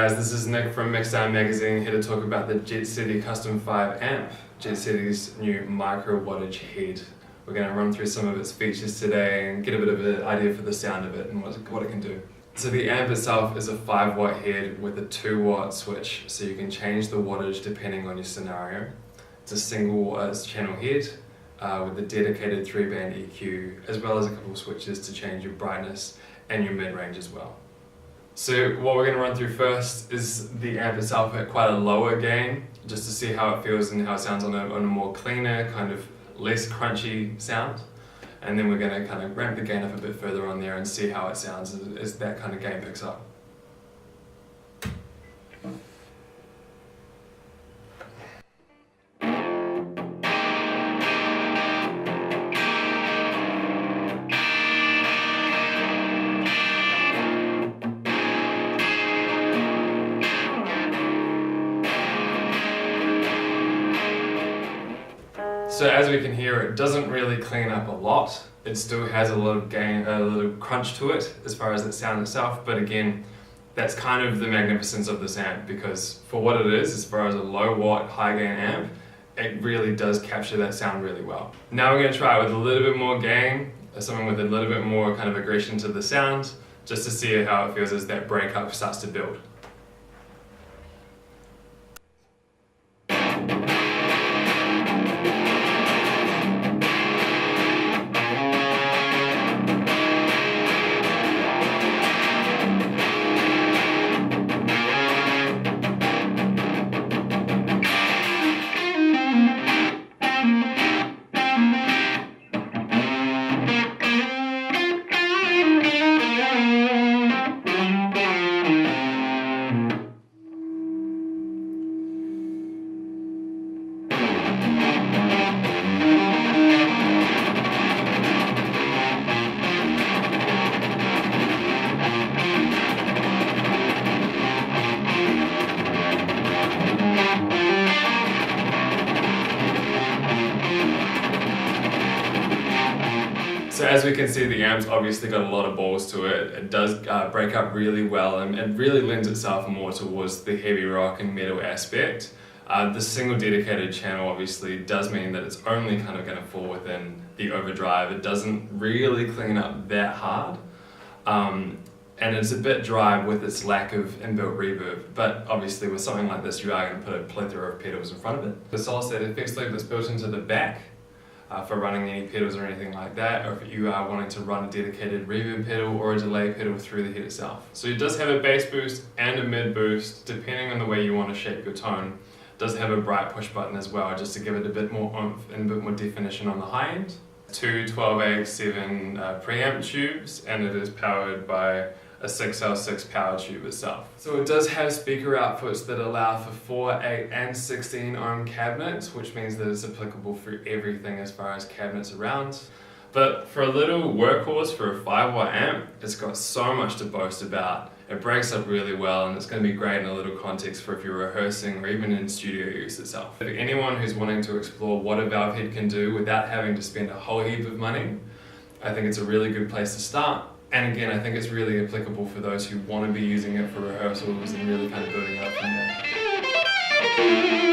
guys, this is Nick from Mixdown magazine, here to talk about the Jet City Custom 5 amp, Jet City's new micro wattage head. We're going to run through some of its features today and get a bit of an idea for the sound of it and what it can do. So the amp itself is a 5 watt head with a 2 watt switch, so you can change the wattage depending on your scenario. It's a single channel head with a dedicated 3-band EQ, as well as a couple of switches to change your brightness and your mid-range as well. So what we're going to run through first is the amp itself at quite a lower gain, just to see how it feels and how it sounds on a more cleaner, kind of less crunchy sound. And then we're going to kind of ramp the gain up a bit further on there and see how it sounds as that kind of gain picks up. So as we can hear, it doesn't really clean up a lot. It still has a lot of gain, a little crunch to it as far as the sound itself, but again, that's kind of the magnificence of this amp, because for what it is, as far as a low watt, high gain amp, it really does capture that sound really well. Now we're going to try it with a little bit more gain, something with a little bit more kind of aggression to the sound, just to see how it feels as that breakup starts to build. So as we can see, the amp's obviously got a lot of balls to it. It does break up really well, and it really lends itself more towards the heavy rock and metal aspect. The single dedicated channel obviously does mean that it's only kind of going to fall within the overdrive. It doesn't really clean up that hard. And it's a bit dry with its lack of inbuilt reverb, but obviously with something like this you are going to put a plethora of pedals in front of it. The solid state effects loop that's built into the back for running any pedals or anything like that, or if you are wanting to run a dedicated reverb pedal or a delay pedal through the head itself. So it does have a bass boost and a mid boost, depending on the way you want to shape your tone. It does have a bright push button as well, just to give it a bit more oomph and a bit more definition on the high end. Two 12AX7 preamp tubes, and it is powered by a 6L6 power tube itself. So it does have speaker outputs that allow for 4, 8 and 16 ohm cabinets, which means that it's applicable for everything as far as cabinets around. But for a little workhorse for a 5 watt amp, it's got so much to boast about. It breaks up really well, and it's going to be great in a little context for if you're rehearsing or even in studio use itself. For anyone who's wanting to explore what a valve head can do without having to spend a whole heap of money, I think it's a really good place to start. And again, I think it's really applicable for those who want to be using it for rehearsals and really kind of building it up from there.